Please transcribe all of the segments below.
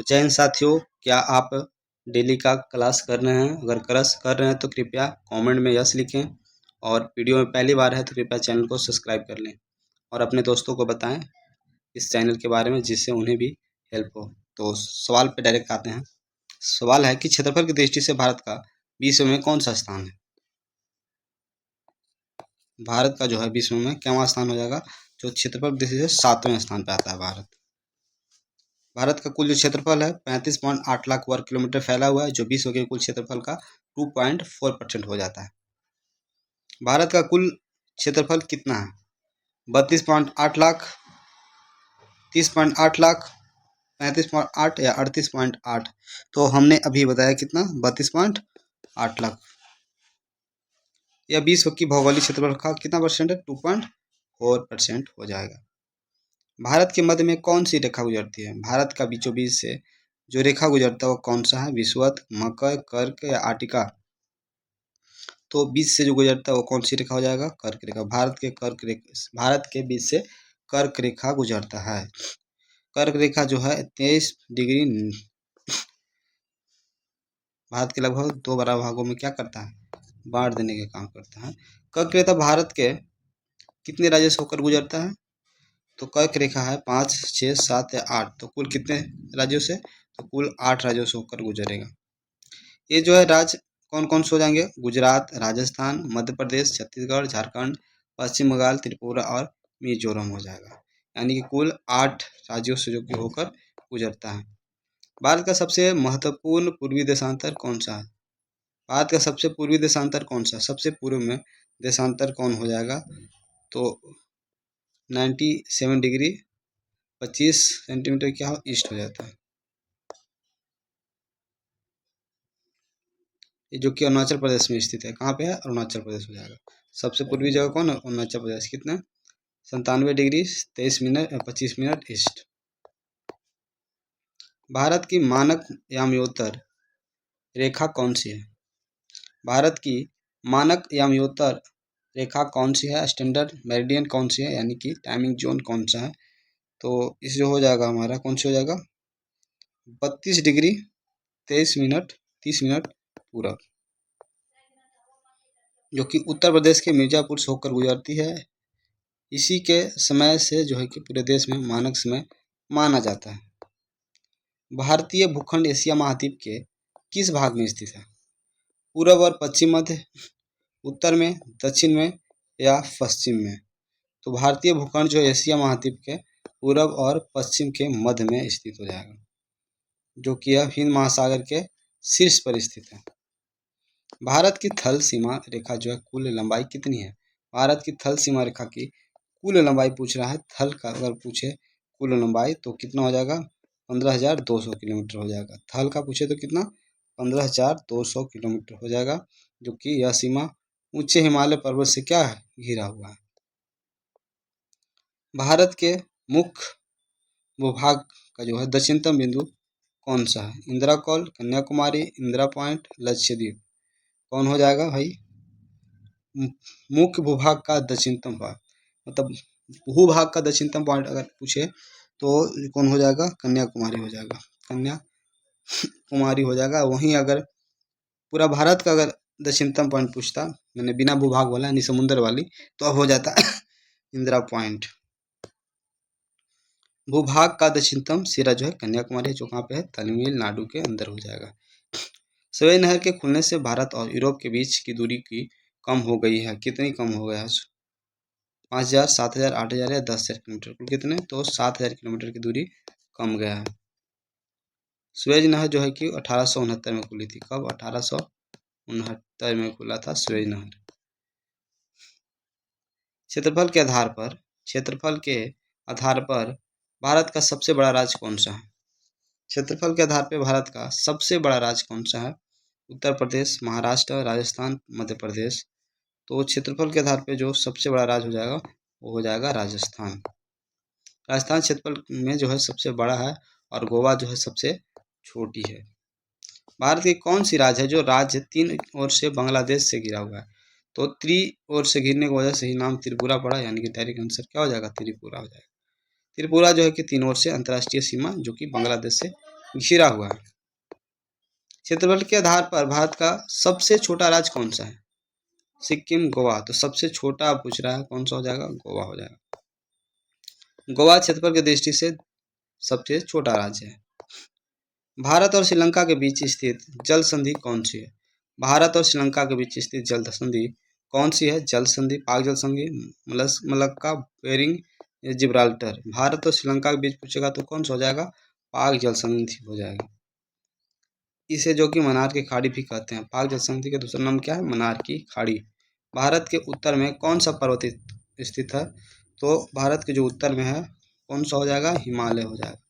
तो जय हिंद साथियों, क्या आप डेली का क्लास कर रहे हैं? अगर क्लास कर रहे हैं तो कृपया कमेंट में यस लिखें, और वीडियो में पहली बार है तो कृपया चैनल को सब्सक्राइब कर लें और अपने दोस्तों को बताएं इस चैनल के बारे में, जिससे उन्हें भी हेल्प हो। तो सवाल पे डायरेक्ट आते हैं। सवाल है कि क्षेत्रफल की दृष्टि से भारत का विश्व में कौन सा स्थान है? भारत का जो है विश्व में क्या स्थान हो जाएगा? जो क्षेत्रफल की दृष्टि से 7वें स्थान पे आता है भारत। भारत का कुल जो क्षेत्रफल है 35.8 लाख वर्ग किलोमीटर फैला हुआ है, जो विश्व के कुल क्षेत्रफल का 2.4% हो जाता है। भारत का कुल क्षेत्रफल कितना है? 32.8 लाख, 30.8 लाख, 35.8 या 38.8? तो हमने अभी बताया कितना, 32.8 लाख। यह विश्व की भौगोलिक क्षेत्रफल का कितना परसेंट है? 2.4% हो जाएगा। भारत के मध्य में कौन सी रेखा गुजरती है? भारत का बीचों बीच से जो रेखा गुजरता है वो कौन सा है? विषुवत, मकर, कर्क या आर्टिका? तो बीच से जो गुजरता है वो कौन सी रेखा हो जाएगा? कर्क रेखा। भारत के बीच से कर्क रेखा गुजरता है। कर्क रेखा जो है 23 डिग्री भारत के लगभग 2 बड़ा भागों में क्या करता है? बांट देने का काम करता है। कर्क रेखा भारत के कितने राज्यों से होकर गुजरता है? तो कर्क रेखा है 5, 6, 7 या 8। तो कुल कितने राज्यों से? तो कुल 8 राज्यों से होकर गुजरेगा। ये जो है राज्य कौन कौन से हो जाएंगे? गुजरात, राजस्थान, मध्य प्रदेश, छत्तीसगढ़, झारखंड, पश्चिम बंगाल, त्रिपुरा और मिजोरम हो जाएगा। यानी कि कुल 8 राज्यों से जो कि होकर गुजरता है। भारत का सबसे महत्वपूर्ण पूर्वी देशांतर कौन सा है? भारत का सबसे पूर्वी देशांतर कौन सा? सबसे पूर्व में देशांतर कौन हो जाएगा? तो 97 डिग्री 25 सेंटीमीटर क्या हो, ईस्ट हो जाता है। ये जो कि अरुणाचल प्रदेश में स्थित है। कहाँ पे है? अरुणाचल प्रदेश हो जाएगा। सबसे पूर्वी जगह कौन है? अरुणाचल प्रदेश। कितना? 97 degree 23 minute 25 minute east. Bharat की मानक याम्योत्तर रेखा कौन सी है? भारत की मानक याम्योत्तर रेखा कौन सी है? स्टैंडर्ड मेरिडियन कौन सी है? यानी कि टाइमिंग जोन कौन सा है? तो इस जो हो जाएगा हमारा कौन सा हो जाएगा? 32 डिग्री 23 मिनट 30 मिनट पूरब, जो कि उत्तर प्रदेश के मिर्जापुर से होकर गुजरती है। इसी के समय से जो है कि पूरे देश में मानक समय माना जाता है। भारतीय भूखंड एशिया महाद्वीप के किस भाग में स्थित है? पूर्व और पश्चिम मध्य, उत्तर में, दक्षिण में या पश्चिम में? तो भारतीय भूखंड जो एशिया महाद्वीप के पूर्व और पश्चिम के मध्य में स्थित हो जाएगा, जो कि यह हिंद महासागर के शीर्ष पर स्थित है। भारत की थल सीमा रेखा जो है कुल लंबाई कितनी है? भारत की थल सीमा रेखा की कुल लंबाई पूछ रहा है। थल का अगर पूछे कुल लंबाई तो कितना हो जाएगा? 15,200 किलोमीटर हो जाएगा। थल का पूछे तो कितना? 15,200 किलोमीटर हो जाएगा, जो कि यह सीमा ऊंचे हिमालय पर्वत से क्या है? घिरा हुआ है। भारत के मुख्य भूभाग का जो है दक्षिणतम बिंदु कौन सा है? इंदिरा कौल, कन्याकुमारी, इंदिरा पॉइंट, लक्षद्वीप? कौन हो जाएगा भाई? मुख्य भूभाग का दक्षिणतम भाग, मतलब भूभाग का दक्षिणतम पॉइंट अगर पूछे तो कौन हो जाएगा? कन्याकुमारी हो जाएगा। कन्याकुमारी हो जाएगा। वहीं अगर पूरा भारत का अगर दक्षिणतम पॉइंट पूछता, मैंने बिना भूभाग वाला यानी समुद्र वाली, तो अब हो जाता इंदिरा पॉइंट। भूभाग का दक्षिणतम सिरा जो है कन्याकुमारी, जो कहाँ पे है? तमिलनाडु के अंदर हो जाएगा। सवेज नहर के खुलने से भारत और यूरोप के बीच की दूरी की कम हो गई है। कितनी कम हो गया है? 5,000, 7,000, 8,000 या 10,000 किलोमीटर? कुल कितने? तो 7,000 किलोमीटर की दूरी कम गया है। सुएज नहर जो है कि 1869 में खुली थी। कब? 1869 में खुला था सुएज नहर। क्षेत्रफल के आधार पर भारत का सबसे बड़ा राज्य कौन सा है? क्षेत्रफल के आधार पर भारत का सबसे बड़ा राज्य कौन सा है? उत्तर प्रदेश, महाराष्ट्र, राजस्थान, मध्य प्रदेश? तो क्षेत्रफल के आधार पर जो सबसे बड़ा राज्य हो जाएगा वो हो जाएगा राजस्थान। राजस्थान क्षेत्रफल में जो है सबसे बड़ा है और गोवा जो है सबसे छोटी है। भारत की कौन सी राज्य है जो राज्य 3 ओर से बांग्लादेश से घिरा हुआ है? तो ओर से घिरने की वजह से ही नाम त्रिपुरा पड़ा, यानी कि डायरेक्ट आंसर क्या हो जाएगा? त्रिपुरा हो जाएगा। त्रिपुरा जो है कि 3 ओर से अंतर्राष्ट्रीय सीमा जो कि बांग्लादेश से घिरा हुआ है। क्षेत्रफल के आधार पर भारत का सबसे छोटा राज्य कौन सा है? सिक्किम, गोवा। तो सबसे छोटा पूछ रहा है, कौन सा हो जाएगा? गोवा हो जाएगा। गोवा क्षेत्रफल की दृष्टि से सबसे छोटा राज्य है। भारत और श्रीलंका के बीच स्थित जल संधि कौन सी है? भारत और श्रीलंका के बीच स्थित जल संधि कौन सी है? जल संधि, पाक जल संधि, मलक्का, बेरिंग, जिब्राल्टर। भारत और श्रीलंका के बीच पूछेगा तो कौन सा हो जाएगा? पाक जल संधि हो जाएगा। इसे जो कि मन्नार की खाड़ी भी कहते हैं। पाक जल संधि का दूसरा नाम क्या है? मन्नार की खाड़ी। भारत के उत्तर में कौन सा पर्वत स्थित है? तो भारत के जो उत्तर में है, कौन सा हो जाएगा? हिमालय हो जाएगा।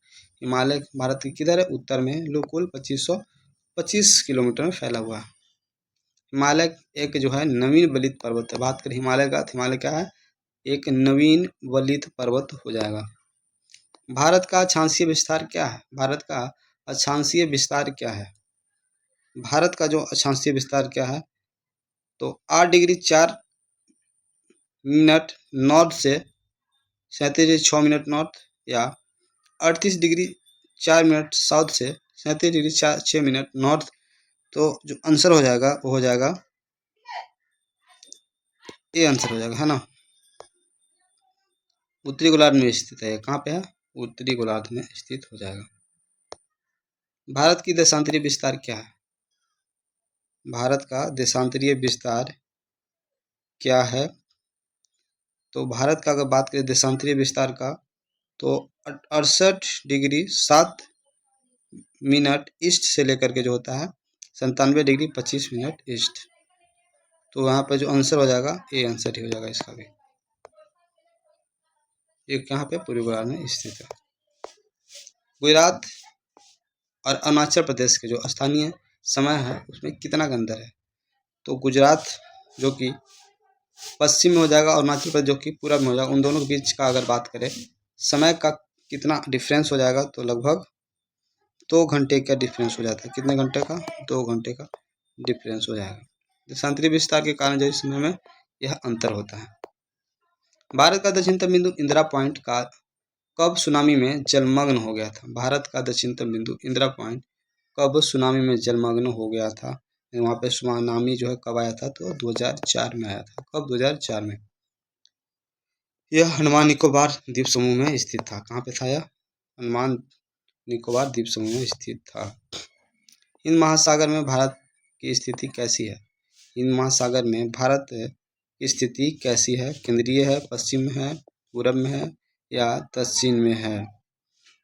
हिमालय भारत के किधर है? उत्तर में। कुल 2525 किलोमीटर में फैला हुआ है। हिमालय एक जो है नवीन वलित पर्वत है। बात करें हिमालय का, तो हिमालय क्या है? एक नवीन वलित पर्वत हो जाएगा। भारत का अक्षांशीय विस्तार क्या है? भारत का अक्षांशीय विस्तार क्या है? भारत का जो अक्षांशीय विस्तार क्या है? तो 8 डिग्री 4 मिनट नॉर्थ से 37.6 मिनट नॉर्थ, या 38 डिग्री 4 मिनट साउथ से 37 डिग्री 6 मिनट नॉर्थ। तो जो आंसर हो जाएगा वो हो जाएगा, ये आंसर हो जाएगा, है ना। उत्तरी गोलार्ध में स्थित है। कहाँ पे है? उत्तरी गोलार्ध में स्थित हो जाएगा। भारत की देशांतरीय विस्तार क्या है? भारत का देशांतरीय विस्तार क्या है? तो भारत का अगर बात करें देशांतरीय विस्तार का, तो 68 डिग्री 7 मिनट ईस्ट से लेकर के जो होता है 97 डिग्री 25 मिनट ईस्ट। तो यहाँ पे जो आंसर हो जाएगा, ये आंसर ही हो जाएगा इसका भी। एक यहाँ पे पूर्वी गोलार्ध में स्थित है। गुजरात और अरुणाचल प्रदेश के जो स्थानीय समय है उसमें कितना का अंतर है? तो गुजरात जो कि पश्चिम में हो जाएगा, अरुणाचल प्रदेश जो कि पूरब में हो जाएगा। उन दोनों के बीच का अगर बात करें समय का कितना डिफरेंस हो जाएगा, तो लगभग 2 घंटे का डिफरेंस हो जाता है। कितने घंटे का? 2 घंटे का डिफरेंस हो जाएगा। देशांतरीय विस्तार के कारण जो इस समय में यह अंतर होता है। भारत का दक्षिणतम बिंदु इंदिरा पॉइंट का कब सुनामी में जलमग्न हो गया था? भारत का दक्षिणतम बिंदु इंदिरा पॉइंट कब सुनामी में जलमग्न हो गया था? वहाँ पे सुनामी जो है कब आया था? तो 2004 में आया था। कब? 2004 में। यह अंडमान निकोबार द्वीप समूह में स्थित था। कहाँ पे था यह? अंडमान निकोबार द्वीप समूह में स्थित था। हिंद महासागर में भारत की स्थिति कैसी है? हिंद महासागर में भारत की स्थिति कैसी है? केंद्रीय है, पश्चिम में है, पूरब में है, या दक्षिण में है?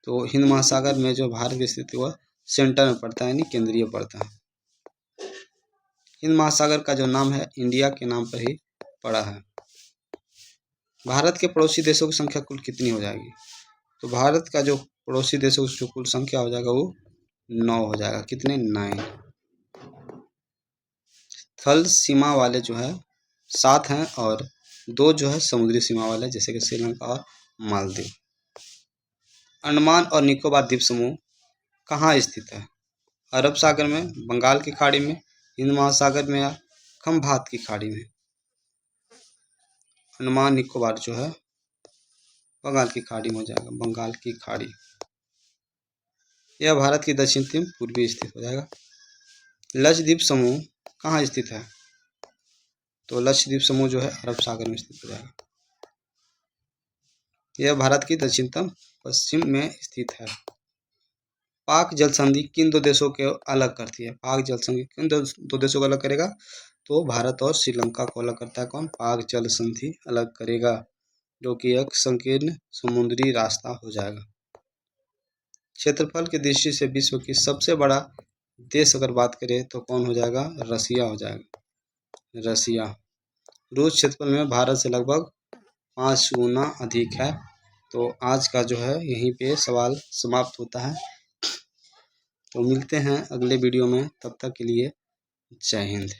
तो हिंद महासागर में जो भारत की स्थिति वह सेंटर में पड़ता है, यानी केंद्रीय पड़ता है। हिंद महासागर का जो नाम है इंडिया के नाम पर ही पड़ा है। भारत के पड़ोसी देशों की संख्या कुल कितनी हो जाएगी? तो भारत का जो पड़ोसी देशों की जो कुल संख्या हो जाएगा वो 9 हो जाएगा। कितने? 9। थल सीमा वाले जो है 7 हैं, और 2 जो है समुद्री सीमा वाले, जैसे कि श्रीलंका और मालदीव। अंडमान और निकोबार द्वीप समूह कहाँ स्थित है? अरब सागर में, बंगाल की खाड़ी में, हिंद महासागर में, या खंबात की खाड़ी में? अंडमान निकोबार जो है बंगाल की खाड़ी में हो जाएगा। बंगाल की खाड़ी यह भारत की दक्षिण पूर्वी स्थित हो जाएगा। लक्षद्वीप समूह कहाँ स्थित है? तो लक्षद्वीप समूह जो है अरब सागर में स्थित हो जाएगा। यह भारत की दक्षिणतम पश्चिम में स्थित है। पाक जल संधि किन 2 देशों को अलग करती है? पाक जल संधि किन दो देशों को अलग करेगा? तो भारत और श्रीलंका को अलग करता है। कौन? पाक जल संधि अलग करेगा, जो कि एक संकीर्ण समुद्री रास्ता हो जाएगा। क्षेत्रफल की दृष्टि से विश्व की सबसे बड़ा देश अगर बात करें तो कौन हो जाएगा? रसिया हो जाएगा। रसिया। रूस क्षेत्रफल में भारत से लगभग 5 गुना अधिक है। तो आज का जो है यहीं पे सवाल समाप्त होता है। तो मिलते हैं अगले वीडियो में, तब तक के लिए जय हिंद।